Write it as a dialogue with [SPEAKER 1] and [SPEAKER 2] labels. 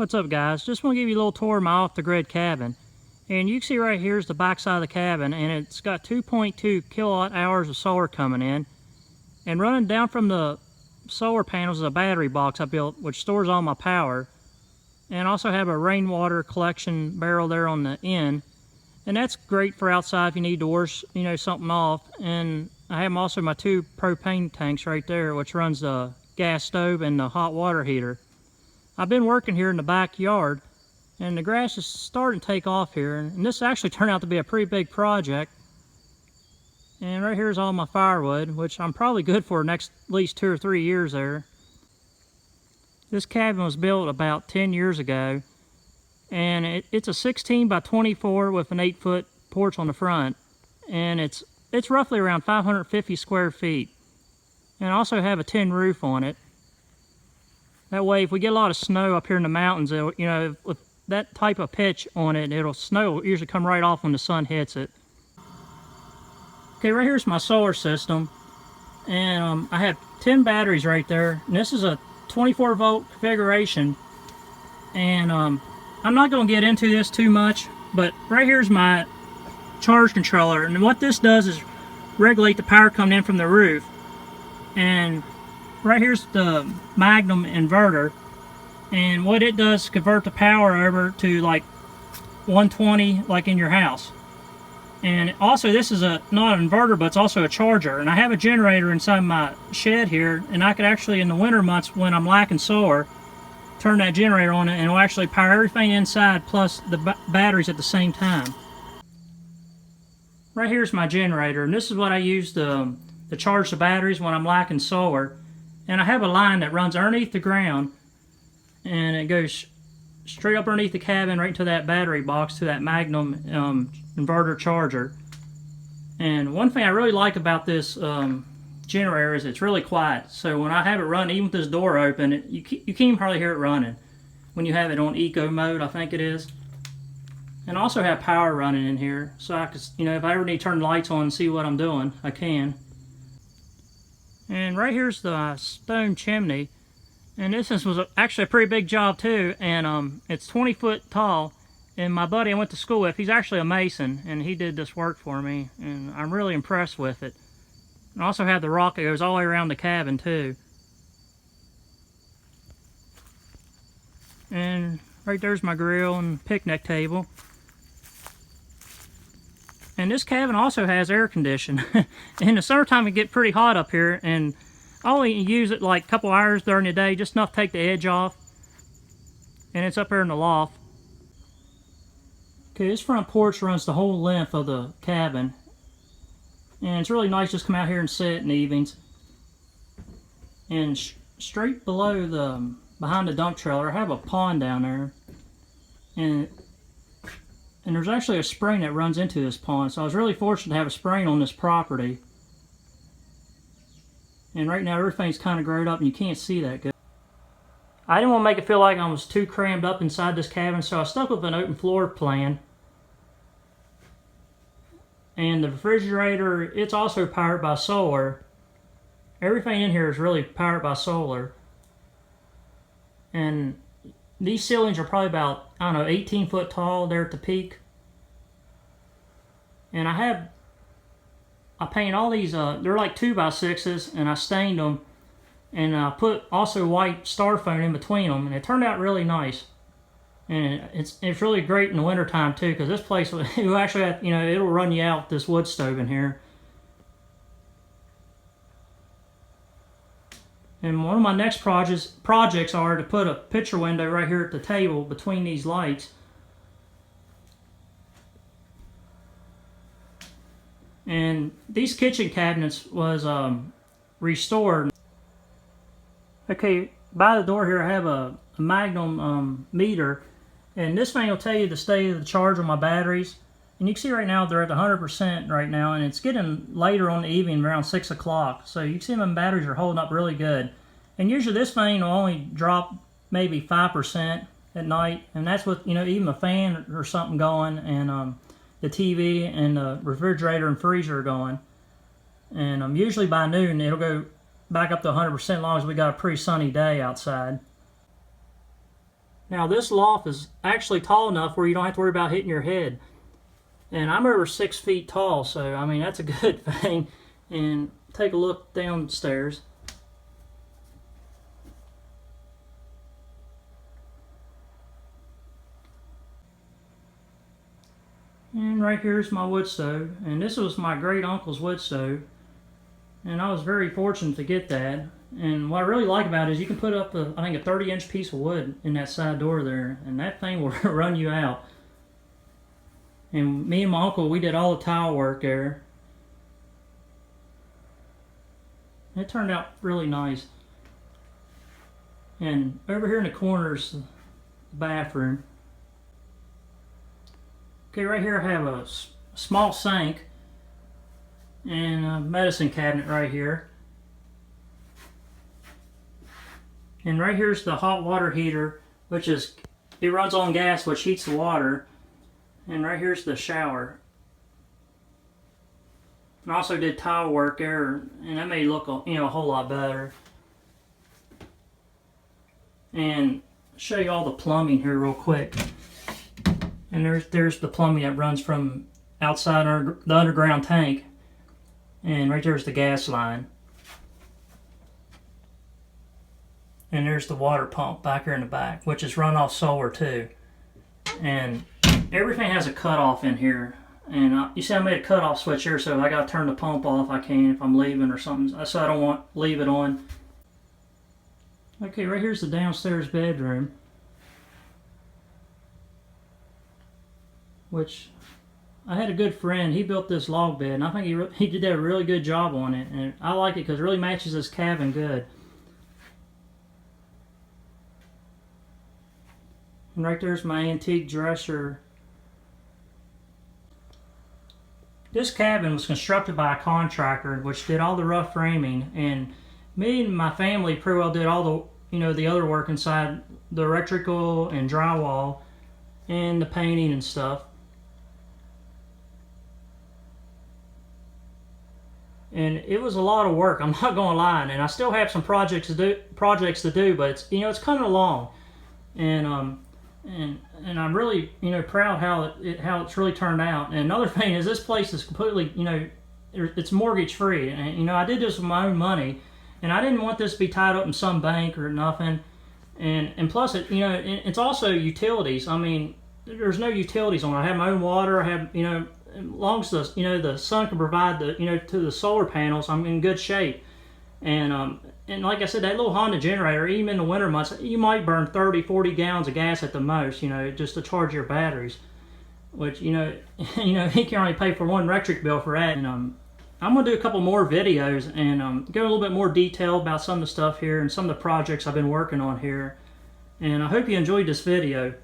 [SPEAKER 1] What's up, guys? Just want to give you a little tour of my off-the-grid cabin. And you can see right here is the back side of the cabin, and it's got 2.2 kilowatt hours of solar coming in. And running down from the solar panels is a battery box I built, which stores all my power. And I also have a rainwater collection barrel there on the end. And that's great for outside if you need to wash, something off. And I have also my 2 propane tanks right there, which runs the gas stove and the hot water heater. I've been working here in the backyard, and the grass is starting to take off here, and this actually turned out to be a pretty big project. And right here is all my firewood, which I'm probably good for the next at least 2 or 3 years there. This cabin was built about 10 years ago, and it's a 16 by 24 with an 8-foot porch on the front, and it's roughly around 550 square feet. And I also have a tin roof on it. That way, if we get a lot of snow up here in the mountains, with that type of pitch on it, snow will usually come right off when the sun hits it. Okay, right here's my solar system, and I have 10 batteries right there, and this is a 24-volt configuration. And I'm not going to get into this too much, but right here's my charge controller, and what this does is regulate the power coming in from the roof. And right here's the Magnum inverter, and what it does is convert the power over to like 120 like in your house. And also, this is not an inverter, but it's also a charger. And I have a generator inside my shed here, and I could actually, in the winter months when I'm lacking solar, turn that generator on, and it'll actually power everything inside plus the batteries at the same time. Right here's my generator, and this is what I use to charge the batteries when I'm lacking solar. And I have a line that runs underneath the ground, and it goes straight up underneath the cabin right into that battery box to that Magnum inverter charger. And one thing I really like about this generator is it's really quiet. So when I have it running, even with this door open, you can't even hardly hear it running when you have it on eco mode, I think it is. And I also have power running in here, so I could, if I ever need to turn the lights on and see what I'm doing, I can. And right here's the stone chimney, and this was actually a pretty big job too, and it's 20 foot tall. And my buddy I went to school with, he's actually a mason, and he did this work for me, and I'm really impressed with it. And I also have the rock that goes all the way around the cabin too. And right there's my grill and picnic table. And this cabin also has air conditioning. In the summertime it get pretty hot up here, and I only use it like a couple hours during the day, just enough to take the edge off. And it's up here in the loft. Okay, this front porch runs the whole length of the cabin. And it's really nice just come out here and sit in the evenings. And straight below behind the dump trailer, I have a pond down there. And there's actually a spring that runs into this pond, so I was really fortunate to have a spring on this property. And right now everything's kind of grown up and you can't see that good. I didn't want to make it feel like I was too crammed up inside this cabin, so I stuck with an open floor plan. And the refrigerator, it's also powered by solar. Everything in here is really powered by solar. And these ceilings are probably about, 18 foot tall there at the peak. And I paint all these, they're like 2x6s, and I stained them. And I put also white styrofoam in between them, and it turned out really nice. And it's really great in the wintertime too, because this place, you actually have, it'll run you out with this wood stove in here. And one of my next projects are to put a picture window right here at the table between these lights. And these kitchen cabinets was restored. Okay, by the door here I have a Magnum meter, and this thing will tell you the state of the charge on my batteries. And you can see right now they're at 100% right now, and it's getting later on the evening, around 6 o'clock. So you can see my batteries are holding up really good. And usually this thing will only drop maybe 5% at night, and that's with even a fan or something going, and the TV and the refrigerator and freezer are going. And usually by noon it'll go back up to 100% as long as we got a pretty sunny day outside. Now this loft is actually tall enough where you don't have to worry about hitting your head. And I'm over 6 feet tall, so I mean that's a good thing. And take a look downstairs. And right here's my wood stove, and this was my great uncle's wood stove, and I was very fortunate to get that. And what I really like about it is you can put up I think a 30-inch piece of wood in that side door there, and that thing will run you out. And me and my uncle, we did all the tile work there. It turned out really nice. And over here in the corner is the bathroom. Okay, right here I have a small sink and a medicine cabinet right here. And right here's the hot water heater, which is, it runs on gas, which heats the water. And right here's the shower. And I also did tile work there, and that made it look a whole lot better. And show you all the plumbing here real quick. And there's the plumbing that runs from outside the underground tank. And right there's the gas line. And there's the water pump back here in the back, which is run off solar too. And everything has a cutoff in here. And you see I made a cutoff switch here, so if I got to turn the pump off, I can if I'm leaving or something. So I don't want to leave it on. Okay, right here's the downstairs bedroom, which I had a good friend. He built this log bed, and I think he did a really good job on it. And I like it because it really matches this cabin good. And right there's my antique dresser. This cabin was constructed by a contractor which did all the rough framing, and me and my family pretty well did all the the other work inside, the electrical and drywall and the painting and stuff. And it was a lot of work, I'm not going to lie, and I still have some projects to do, but it's it's coming along. And I'm really proud how it's really turned out. And another thing is this place is completely it's mortgage free, and I did this with my own money, and I didn't want this to be tied up in some bank or nothing. And plus it's also utilities. I mean, there's no utilities on it. I have my own water. I have as long as the sun can provide to the solar panels, I'm in good shape. And like I said, that little Honda generator, even in the winter months, you might burn 30-40 gallons of gas at the most, just to charge your batteries. Which he can only pay for one electric bill for that. And I'm gonna do a couple more videos and go a little bit more detail about some of the stuff here and some of the projects I've been working on here. And I hope you enjoyed this video.